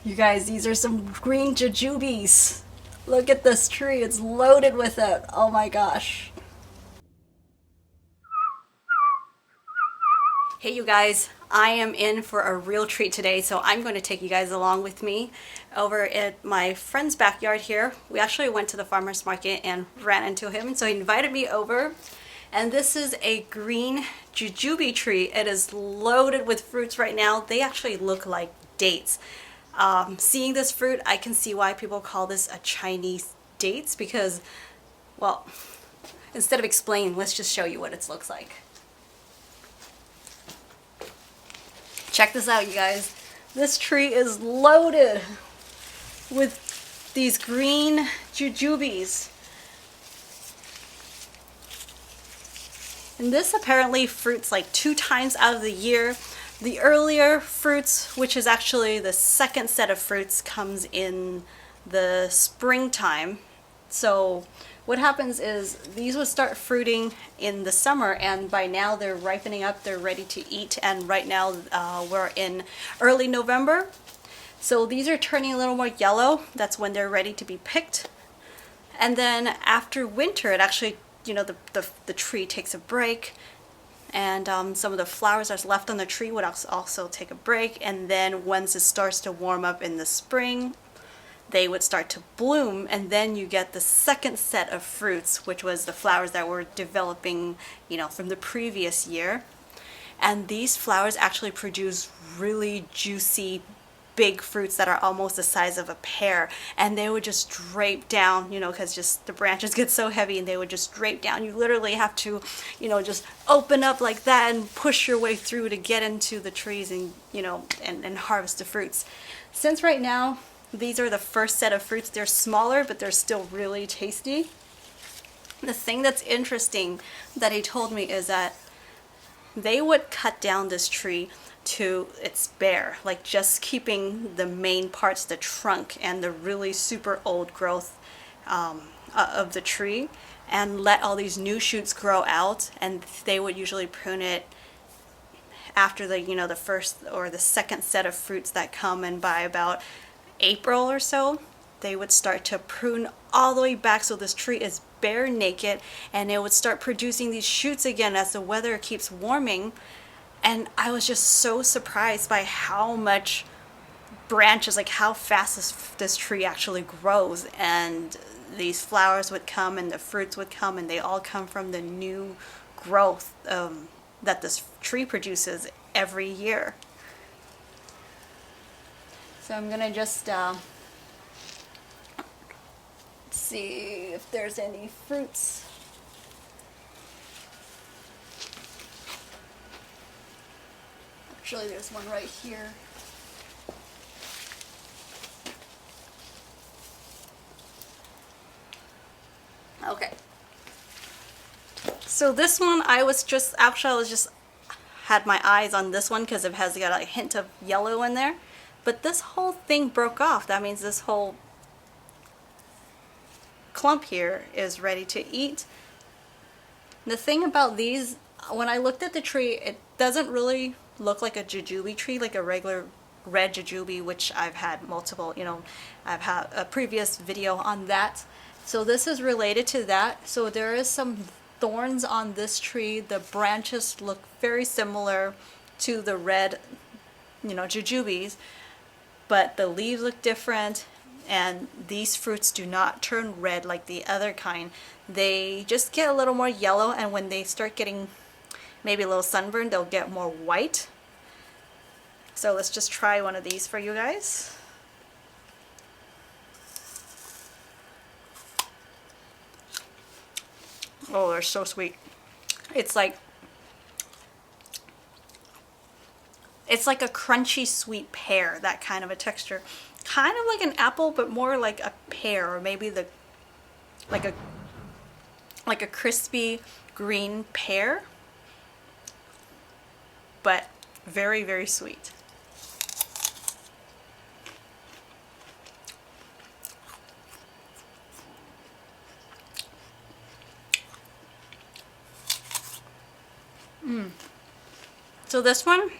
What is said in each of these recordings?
You guys, these are some green jujubes. Look at this tree, it's loaded with it. Oh my gosh. Hey you guys, I am in for a real treat today, so I'm going to take you guys along with me over at my friend's backyard here. We actually went to the farmer's market and ran into him, so he invited me over. And this is a green jujube tree. It is loaded with fruits right now. They actually look like dates. Seeing this fruit, I can see why people call this a Chinese dates because, well, instead of explaining, let's just show you what it looks like. Check this out, you guys. This tree is loaded with these green jujubes. And this apparently fruits like 2 times out of the year. The earlier fruits, which is actually the second set of fruits, comes in the springtime. So what happens is these would start fruiting in the summer, and by now they're ripening up, they're ready to eat, and right now we're in early November. So these are turning a little more yellow. That's when they're ready to be picked. And then after winter, it actually, you know, the tree takes a break, and some of the flowers that's left on the tree would also take a break. And then once it starts to warm up in the spring, they would start to bloom, and then you get the second set of fruits, which was the flowers that were developing, you know, from the previous year. And these flowers actually produce really juicy, big fruits that are almost the size of a pear, and they would just drape down, you know, because just the branches get so heavy, and they would just drape down. You literally have to, you know, just open up like that and push your way through to get into the trees and, you know, and harvest the fruits. Since right now these are the first set of fruits, they're smaller, but they're still really tasty. The thing that's interesting that he told me is that they would cut down this tree to its bare, like just keeping the main parts, the trunk and the really super old growth of the tree, and let all these new shoots grow out. And they would usually prune it after the, you know, the first or the second set of fruits that come, and by about April or so, they would start to prune all the way back so this tree is bare naked, and it would start producing these shoots again as the weather keeps warming. And I was just so surprised by how much branches, like how fast this tree actually grows, and these flowers would come and the fruits would come, and they all come from the new growth that this tree produces every year. So I'm gonna just see if there's any fruits. Actually, there's one right here. Okay. So this one, I was just had my eyes on this one because it has got a hint of yellow in there. But this whole thing broke off. That means this whole clump here is ready to eat. The thing about these, when I looked at the tree, it doesn't really look like a jujube tree, like a regular red jujube, which I've had multiple, you know, I've had a previous video on that. So this is related to that. So there is some thorns on this tree. The branches look very similar to the red, you know, jujubes, but the leaves look different, and these fruits do not turn red like the other kind. They just get a little more yellow, and when they start getting maybe a little sunburned, they'll get more white. So let's just try one of these for you guys. Oh, they're so sweet. It's like a crunchy sweet pear, that kind of a texture. Kind of like an apple, but more like a pear, or maybe like a crispy green pear, but very, very sweet. So this one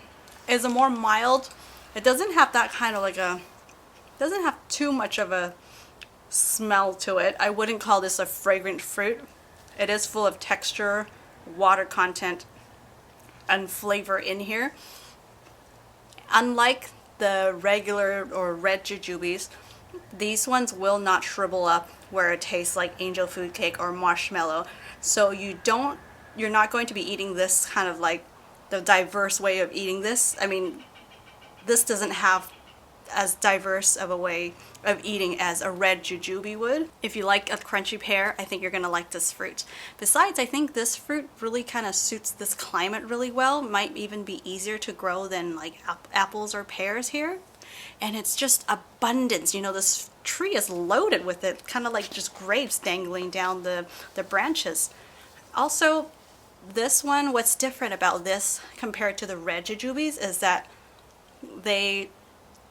is a more mild, it doesn't have that kind of like a Doesn't have too much of a smell to it. I wouldn't call this a fragrant fruit. It is full of texture, water content, and flavor in here. Unlike the regular or red jujubes, these ones will not shrivel up where it tastes like angel food cake or marshmallow. So you're not going to be eating this kind of like the diverse way of eating this. I mean, this doesn't have as diverse of a way of eating as a red jujube would. If you like a crunchy pear, I think you're gonna like this fruit. Besides, I think this fruit really kind of suits this climate really well. Might even be easier to grow than like apples or pears here. And it's just abundance. You know, this tree is loaded with it, kind of like just grapes dangling down the branches. Also, this one, what's different about this compared to the red jujubes is that they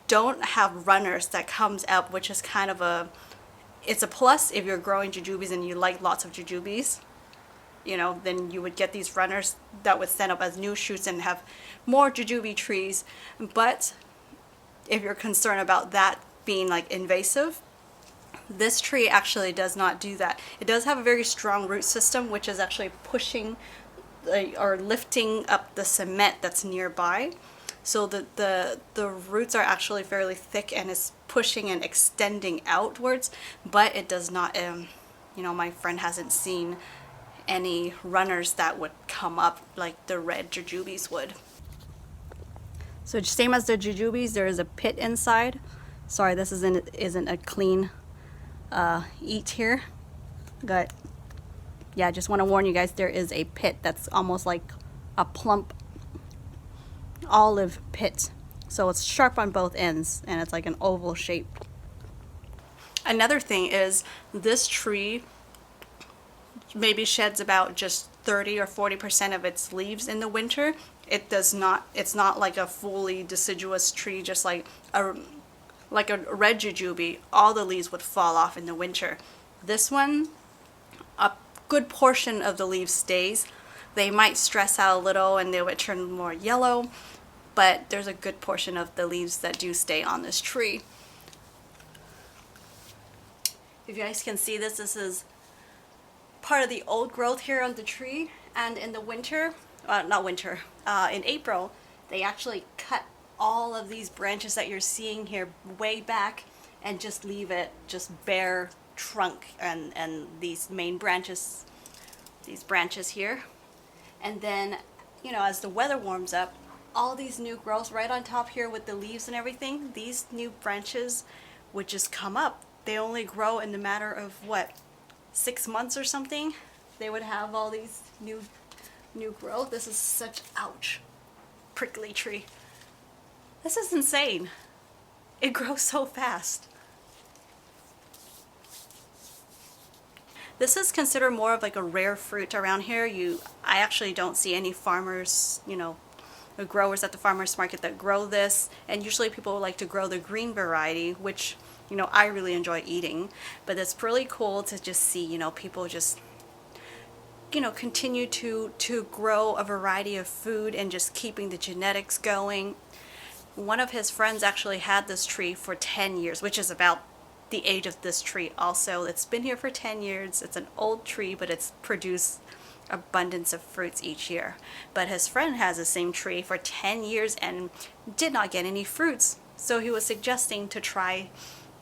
don't have runners that comes up, which is kind of it's a plus if you're growing jujubes and you like lots of jujubes. You know, then you would get these runners that would stand up as new shoots and have more jujube trees. But if you're concerned about that being like invasive, this tree actually does not do that. It does have a very strong root system, which is actually pushing or lifting up the cement that's nearby. So the roots are actually fairly thick and is pushing and extending outwards, but it does not, you know, my friend hasn't seen any runners that would come up like the red jujubes would. So same as the jujubes, there is a pit inside. Sorry, this isn't a clean eat here, but yeah, just want to warn you guys, there is a pit that's almost like a plump olive pit. So it's sharp on both ends and it's like an oval shape. Another thing is this tree maybe sheds about just 30 or 40% of its leaves in the winter. It's not like a fully deciduous tree, just like a red jujube. All the leaves would fall off in the winter. This one, a good portion of the leaves stays. They might stress out a little and they would turn more yellow, but there's a good portion of the leaves that do stay on this tree. If you guys can see this is part of the old growth here on the tree. And in the winter, in April, they actually cut all of these branches that you're seeing here way back and just leave it just bare trunk and these main branches, these branches here. And then, you know, as the weather warms up, all these new growths right on top here with the leaves and everything, these new branches would just come up. They only grow in the matter of what, 6 months or something. They would have all these new growth. This is such, ouch, prickly tree. This is insane. It grows so fast. This is considered more of like a rare fruit around here. I actually don't see any farmers, you know, growers at the farmers market that grow this, and usually people like to grow the green variety, which, you know, I really enjoy eating. But it's really cool to just see, you know, people just, you know, continue to grow a variety of food and just keeping the genetics going. One of his friends actually had this tree for 10 years, which is about the age of this tree also. It's been here for 10 years. It's an old tree, but it's produced abundance of fruits each year. But his friend has the same tree for 10 years and did not get any fruits. So he was suggesting to try,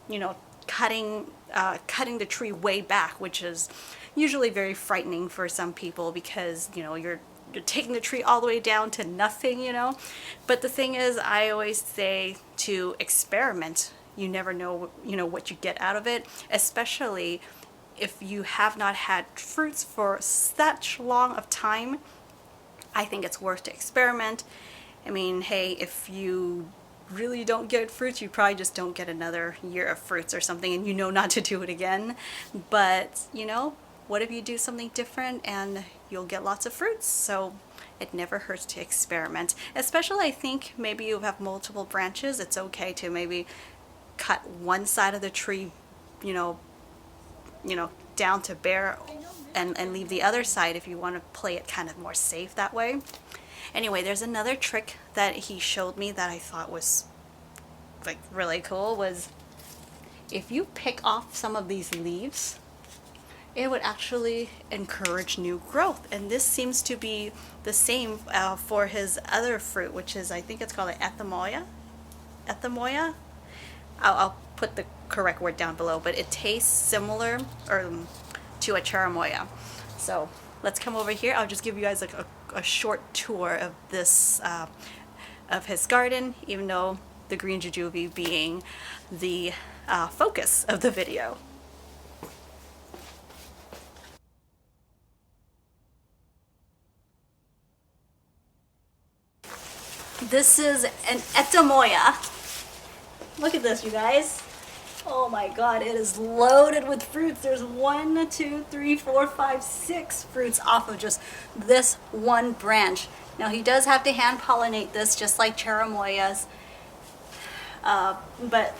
you know, cutting the tree way back, which is usually very frightening for some people because, you know, you're taking the tree all the way down to nothing, you know. But the thing is, I always say to experiment. You never know, you know, what you get out of it, especially if you have not had fruits for such long of time. I think it's worth to experiment. I mean, hey, if you really don't get fruits, you probably just don't get another year of fruits or something, and you know not to do it again. But, you know, what if you do something different and you'll get lots of fruits? So it never hurts to experiment. Especially, I think, maybe you have multiple branches. It's okay to maybe cut one side of the tree, you know, down to bare and leave the other side if you want to play it kind of more safe that way. Anyway, there's another trick that he showed me that I thought was like really cool. Was if you pick off some of these leaves, it would actually encourage new growth. And this seems to be the same for his other fruit, which is, I think it's called an Atemoya. Atemoya? I'll put the correct word down below, but it tastes similar to a Atemoia. So let's come over here. I'll just give you guys like a short tour of this, of his garden, even though the green jujube being the focus of the video. This is an Atemoia. Look at this, you guys. Oh my god, it is loaded with fruits. There's 1, 2, 3, 4, 5, 6 fruits off of just this one branch. Now he does have to hand pollinate this just like Atemoias, but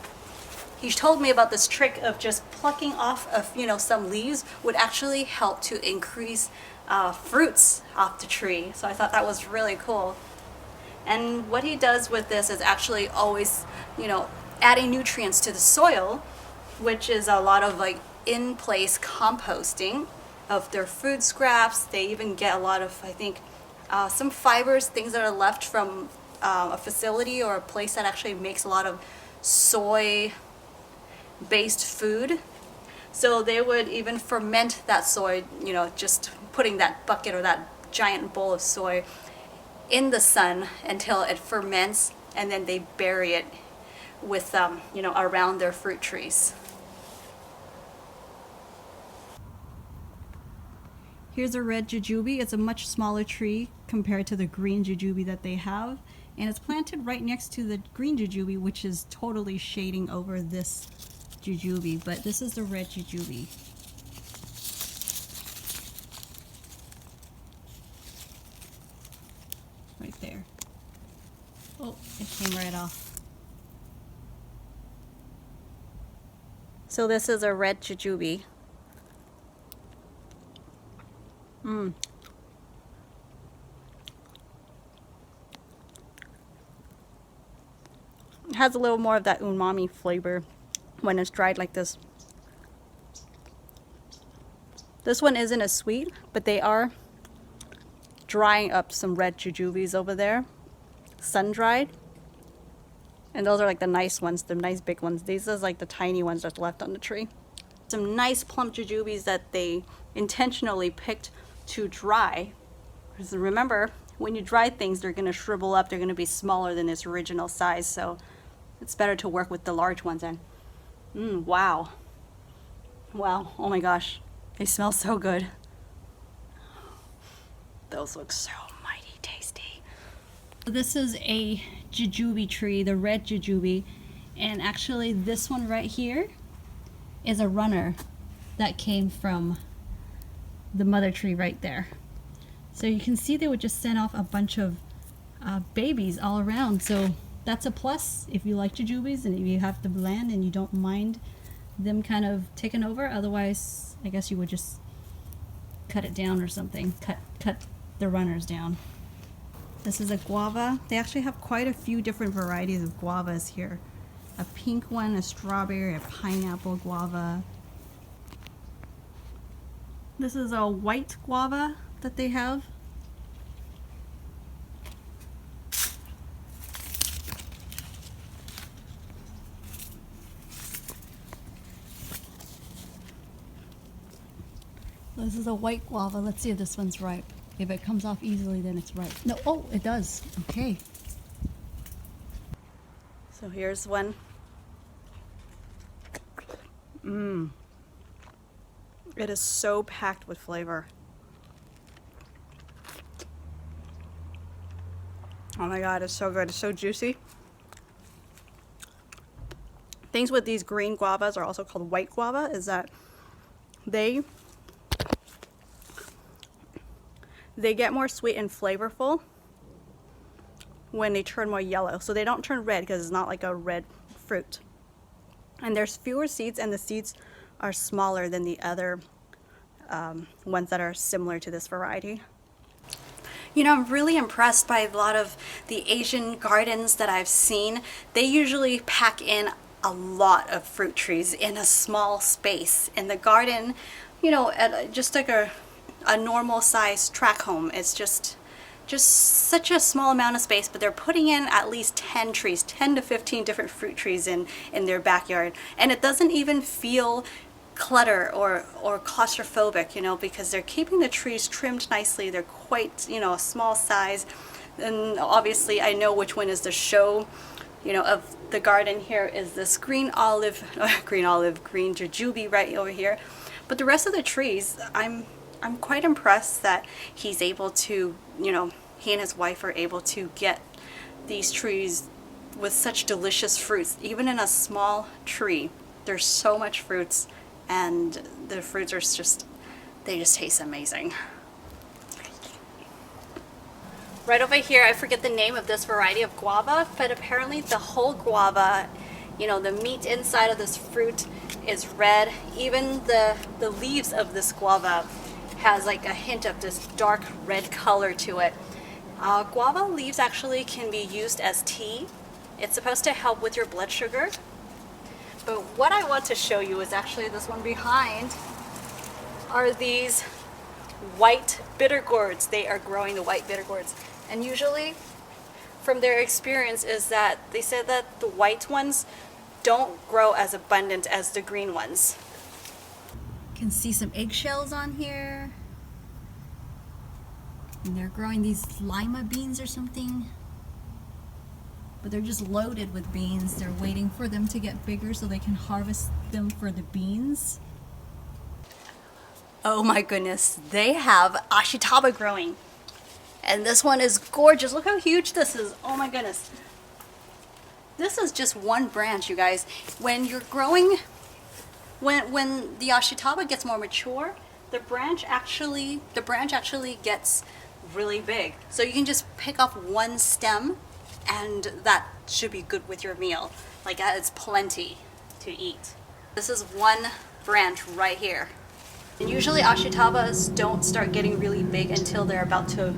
he told me about this trick of just plucking off of, you know, some leaves would actually help to increase fruits off the tree. So I thought that was really cool. And what he does with this is actually always, you know, adding nutrients to the soil, which is a lot of like in-place composting of their food scraps. They even get a lot of, I think, some fibers, things that are left from a facility or a place that actually makes a lot of soy-based food. So they would even ferment that soy, you know, just putting that bucket or that giant bowl of soy in the sun until it ferments, and then they bury it with, you know, around their fruit trees. Here's a red jujube. It's a much smaller tree compared to the green jujube that they have, and it's planted right next to the green jujube, which is totally shading over this jujube, but this is the red jujube. Right there. Oh, it came right off. So this is a red jujube. It has a little more of that umami flavor when it's dried like this. This one isn't as sweet, but they are drying up some red jujubes over there, sun-dried. And those are like the nice ones, the nice big ones. These are like the tiny ones that's left on the tree. Some nice plump jujubes that they intentionally picked to dry. Because remember, when you dry things, they're going to shrivel up. They're going to be smaller than its original size. So it's better to work with the large ones. And wow. Wow. Oh my gosh. They smell so good. Those look so mighty tasty. This is a jujube tree, the red jujube. And actually this one right here is a runner that came from the mother tree right there. So you can see they would just send off a bunch of babies all around. So that's a plus if you like jujubes and if you have the land and you don't mind them kind of taking over. Otherwise, I guess you would just cut it down or something. Cut the runners down. This is a guava. They actually have quite a few different varieties of guavas here. A pink one, a strawberry, a pineapple guava. This is a white guava that they have. This is a white guava. Let's see if this one's ripe. If it comes off easily, then it's ripe. No, oh, it does. Okay. So here's one. It is so packed with flavor. Oh my god, it's so good. It's so juicy. Things with these green guavas are also called white guava is that they get more sweet and flavorful when they turn more yellow. So they don't turn red because it's not like a red fruit. And there's fewer seeds, and the seeds are smaller than the other ones that are similar to this variety. You know, I'm really impressed by a lot of the Asian gardens that I've seen. They usually pack in a lot of fruit trees in a small space. In the garden, you know, at just like a normal size tract home, it's just such a small amount of space, but they're putting in at least 10 trees, 10 to 15 different fruit trees in their backyard. And it doesn't even feel clutter or claustrophobic, you know, because they're keeping the trees trimmed nicely. They're quite, you know, a small size. And obviously I know which one is the show, you know, of the garden. Here is this green jujube right over here. But the rest of the trees, I'm quite impressed that he's able to, you know, he and his wife are able to get these trees with such delicious fruits. Even in a small tree, there's so much fruits, and the fruits are just, they just taste amazing. Right over here, I forget the name of this variety of guava, but apparently the whole guava, you know, the meat inside of this fruit is red. Even the leaves of this guava has like a hint of this dark red color to it. Guava leaves actually can be used as tea. It's supposed to help with your blood sugar. But what I want to show you is actually this one behind are these white bitter gourds. They are growing the white bitter gourds. And usually from their experience is that they said that the white ones don't grow as abundant as the green ones. You can see some eggshells on here. And they're growing these lima beans or something. But they're just loaded with beans. They're waiting for them to get bigger so they can harvest them for the beans. Oh my goodness, they have Ashitaba growing. And this one is gorgeous. Look how huge this is. Oh my goodness. This is just one branch, you guys. When you're growing, when the Ashitaba gets more mature, the branch actually gets really big. So you can just pick off one stem, and that should be good with your meal. Like it's plenty to eat. This is one branch right here. And usually Ashitabas don't start getting really big until they're about to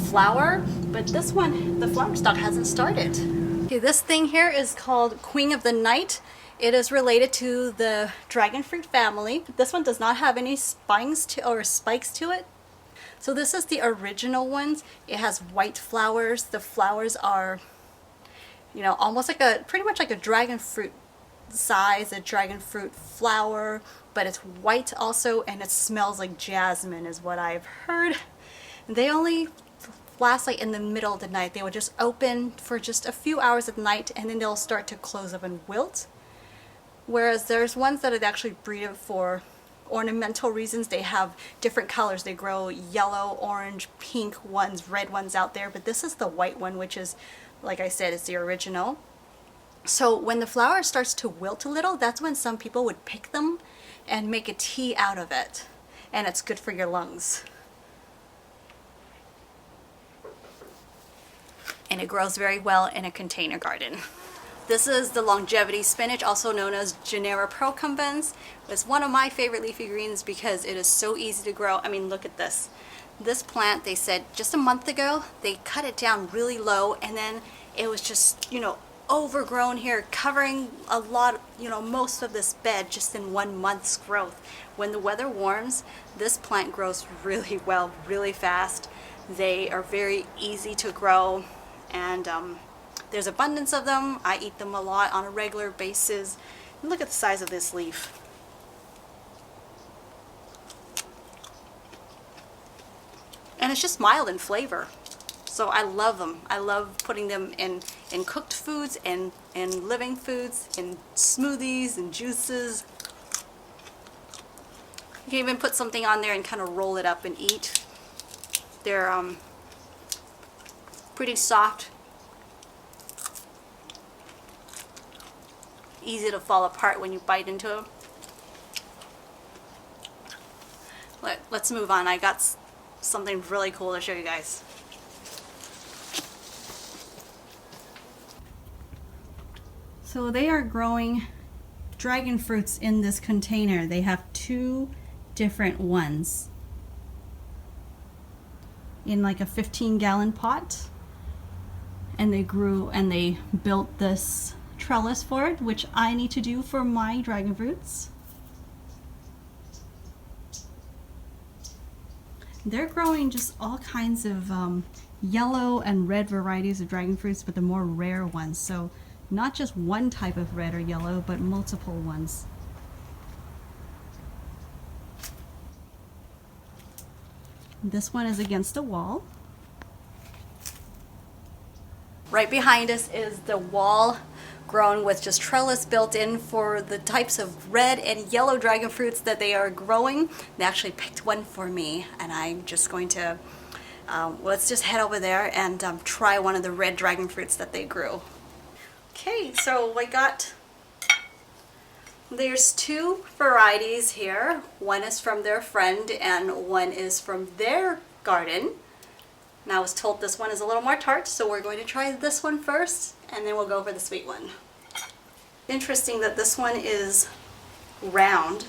flower, but this one, the flower stalk hasn't started. Okay, this thing here is called Queen of the Night. It is related to the dragon fruit family. This one does not have any spines or spikes to it. So this is the original ones. It has white flowers. The flowers are, you know, almost like pretty much like a dragon fruit size, a dragon fruit flower, but it's white also, and it smells like jasmine is what I've heard. They only last like in the middle of the night. They will just open for just a few hours at night, and then they'll start to close up and wilt. Whereas there's ones that are actually breed for ornamental reasons. They have different colors. They grow yellow, orange, pink ones, red ones out there, but this is the white one, which is, like I said, is the original. So when the flower starts to wilt a little, that's when some people would pick them and make a tea out of it, and it's good for your lungs. And it grows very well in a container garden. This is the longevity spinach, also known as Gynura procumbens. It's one of my favorite leafy greens because it is so easy to grow. I mean, look at this. This plant, they said just a month ago, they cut it down really low, and then it was just, you know, overgrown here, covering a lot, you know, most of this bed just in 1 month's growth. When the weather warms, this plant grows really well, really fast. They are very easy to grow, and there's abundance of them. I eat them a lot on a regular basis. And look at the size of this leaf. And it's just mild in flavor. So I love them. I love putting them in cooked foods and living foods, in smoothies and juices. You can even put something on there and kind of roll it up and eat. They're pretty soft, easy to fall apart when you bite into them. Let's move on. I got something really cool to show you guys. So they are growing dragon fruits in this container. They have 2 different ones in like a 15-gallon pot, and they grew and they built this trellis for it, which I need to do for my dragon fruits. They're growing just all kinds of yellow and red varieties of dragon fruits, but the more rare ones. So not just one type of red or yellow, but multiple ones. This one is against a wall. Right behind us is the wall grown with just trellis built in for the types of red and yellow dragon fruits that they are growing. They actually picked one for me, and I'm just going to, let's just head over there and try one of the red dragon fruits that they grew. Okay, so there's two varieties here. One is from their friend and one is from their garden. And I was told this one is a little more tart, so we're going to try this one first and then we'll go for the sweet one. Interesting that this one is round.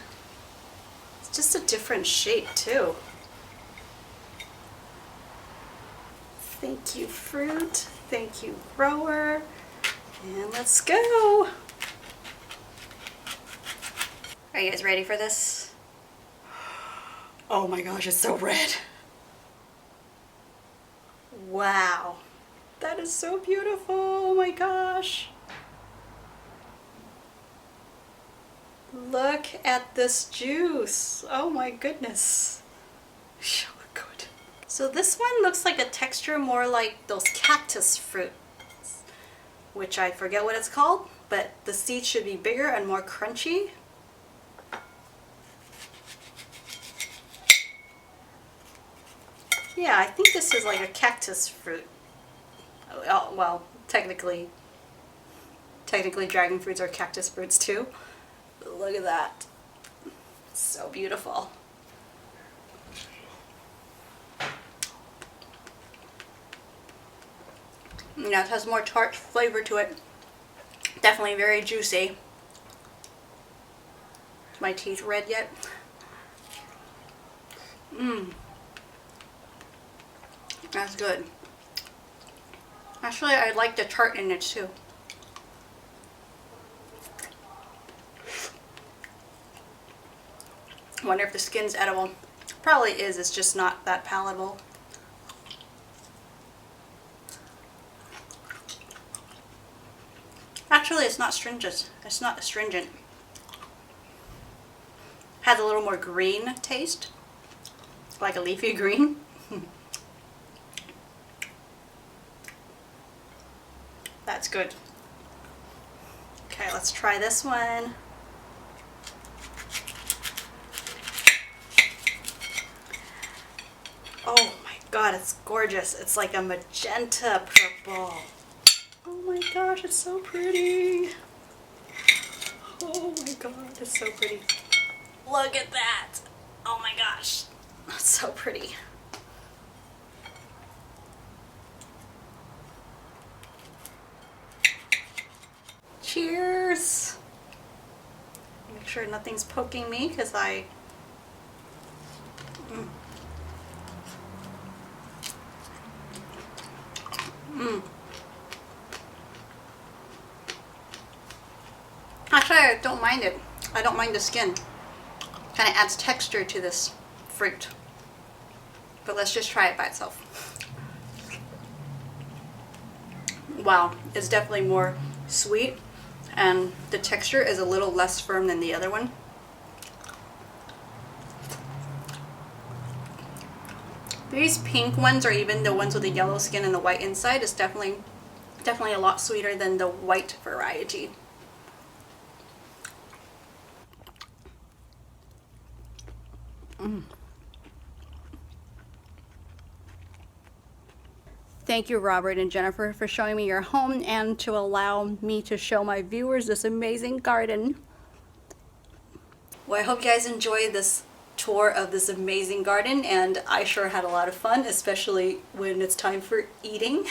It's just a different shape too. Thank you, fruit. Thank you, grower. And let's go. Are you guys ready for this? Oh my gosh, it's so red. Wow, that is so beautiful. Oh my gosh. Look at this juice. Oh my goodness. So good. So this one looks like a texture more like those cactus fruits, which I forget what it's called, but the seeds should be bigger and more crunchy. Yeah, I think this is like a cactus fruit. Oh, well, technically dragon fruits are cactus fruits too. But look at that. It's so beautiful. Yeah, it has more tart flavor to it. Definitely very juicy. Is my teeth red yet? Mmm. That's good. Actually, I like the tart in it too. I wonder if the skin's edible. Probably is, it's just not that palatable. Actually, it's not stringent. It's not astringent. Has a little more green taste, like a leafy green. That's good. Okay, let's try this one. Oh my god, it's gorgeous. It's like a magenta purple. Oh my gosh, it's so pretty. Oh my god, it's so pretty. Look at that. Oh my gosh, that's so pretty. Cheers! Make sure nothing's poking me because I... Actually, I don't mind it. I don't mind the skin. Kind of adds texture to this fruit. But let's just try it by itself. Wow, it's definitely more sweet. And the texture is a little less firm than the other one. These pink ones, or even the ones with the yellow skin and the white inside, is definitely a lot sweeter than the white variety. Thank you, Robert and Jennifer, for showing me your home and to allow me to show my viewers this amazing garden. Well, I hope you guys enjoyed this tour of this amazing garden, and I sure had a lot of fun, especially when it's time for eating.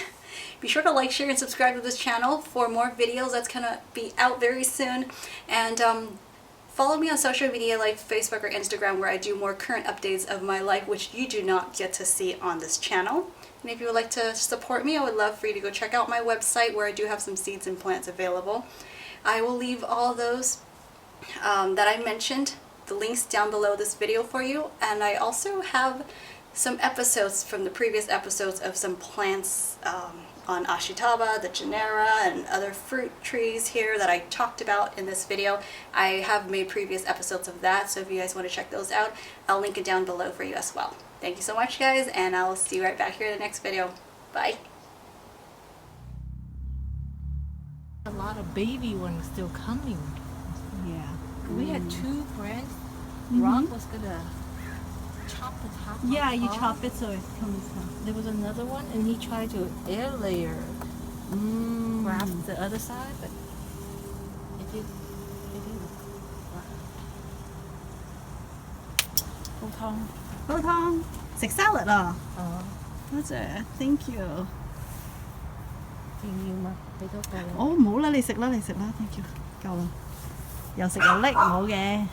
Be sure to like, share, and subscribe to this channel for more videos that's gonna be out very soon. And follow me on social media like Facebook or Instagram, where I do more current updates of my life, which you do not get to see on this channel. And if you would like to support me, I would love for you to go check out my website, where I do have some seeds and plants available. I will leave all those that I mentioned, the links down below this video for you. And I also have some episodes from the previous episodes of some plants on Ashitaba, the Gynura, and other fruit trees here that I talked about in this video. I have made previous episodes of that, so if you guys want to check those out, I'll link it down below for you as well. Thank you so much, guys, and I'll see you right back here in the next video. Bye! A lot of baby ones still coming. Yeah. We had 2 branches. Rock was gonna chop the top Yeah, you off. chop it so it comes out. There was another one, and he tried to air layer grab the other side, but it didn't. It didn't. 好痛。煲湯食 salad 啊！哦，多謝 ，thank you。仲要嗎？俾多個你。哦，冇啦，你食啦，你食啦，thank you，夠啦。又食又拎，冇嘅。